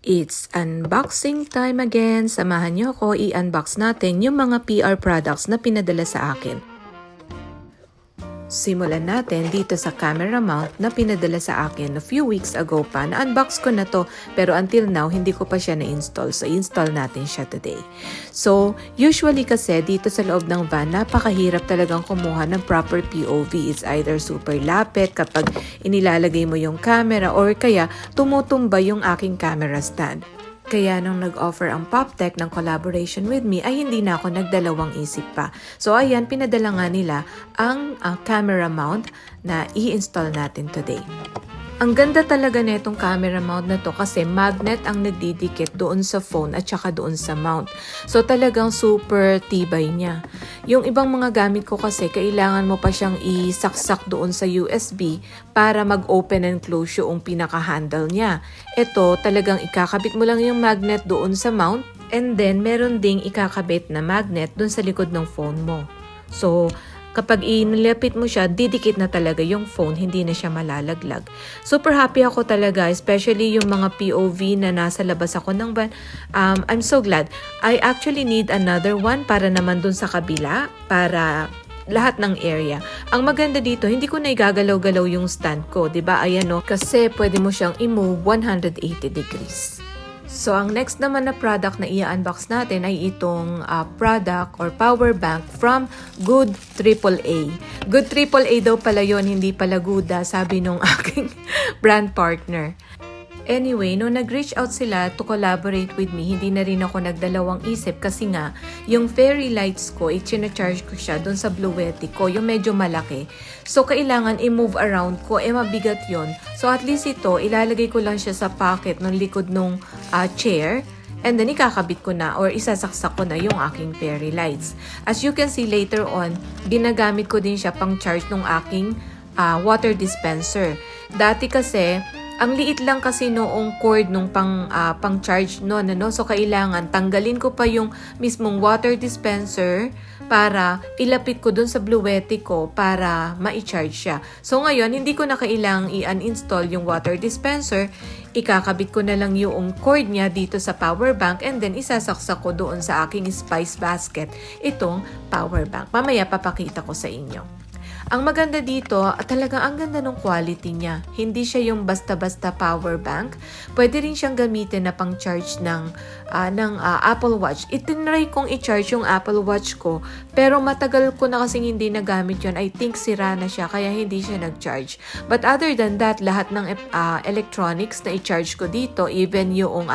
It's unboxing time again. Samahan niyo ako, i-unbox natin yung mga PR products na pinadala sa akin. Simulan natin dito sa camera mount na pinadala sa akin a few weeks ago pa. Na-unbox ko na to pero until now hindi ko pa siya na-install. So install natin siya today. So usually kasi dito sa loob ng van napakahirap talagang kumuha ng proper POV. It's either super lapit kapag inilalagay mo yung camera or kaya tumutumba yung aking camera stand. Kaya nung nag-offer ang PopTech ng collaboration with me ay hindi na ako nagdalawang isip pa. So ayan, pinadala nga nila ang camera mount na i-install natin today. Ang ganda talaga na itong camera mount na to kasi magnet ang nagdidikit doon sa phone at saka doon sa mount. So talagang super tibay niya. Yung ibang mga gamit ko kasi kailangan mo pa siyang isaksak doon sa USB para mag-open and close yung pinaka-handle niya. Ito talagang ikakabit mo lang yung magnet doon sa mount and then meron ding ikakabit na magnet doon sa likod ng phone mo. So kapag inilapit mo siya, didikit na talaga yung phone, hindi na siya malalaglag. Super happy ako talaga, especially yung mga POV na nasa labas ako ng van. I'm so glad. I actually need another one para naman dun sa kabila, para lahat ng area. Ang maganda dito, hindi ko na igagalaw-galaw yung stand ko, 'di ba? Ayan no, kasi pwede mo siyang i-move 180 degrees. So, ang next naman na product na i-unbox natin ay itong product or power bank from Good AAA. Good AAA daw pala yon, hindi pala Guda, sabi nung aking brand partner. Anyway, nung nag-reach out sila to collaborate with me, hindi na rin ako nagdalawang isip kasi nga, yung fairy lights ko, i-charge ko siya doon sa Bluetti ko, yung medyo malaki. So, kailangan i-move around ko, mabigat yon. So, at least ito, ilalagay ko lang siya sa pocket ng likod ng chair. And then, ikakabit ko na or isasaksak ko na yung aking fairy lights. As you can see later on, ginagamit ko din siya pang charge ng aking water dispenser. Dati kasi, ang liit lang kasi noong cord nung pang-charge noon, ano? So, kailangan tanggalin ko pa yung mismong water dispenser para ilapit ko dun sa Bluetti ko para ma-charge siya. So, ngayon, hindi ko na kailangang i-uninstall yung water dispenser. Ikakabit ko na lang yung cord niya dito sa power bank and then isasaksak ko doon sa aking spice basket itong power bank. Mamaya papakita ko sa inyo. Ang maganda dito, talagang ang ganda ng quality niya. Hindi siya yung basta-basta power bank. Pwede rin siyang gamitin na pang-charge ng Apple Watch. Itinry kong i-charge yung Apple Watch ko, pero matagal ko na kasing hindi nagamit yun. I think sira na siya, kaya hindi siya nag-charge. But other than that, lahat ng electronics na i-charge ko dito, even yung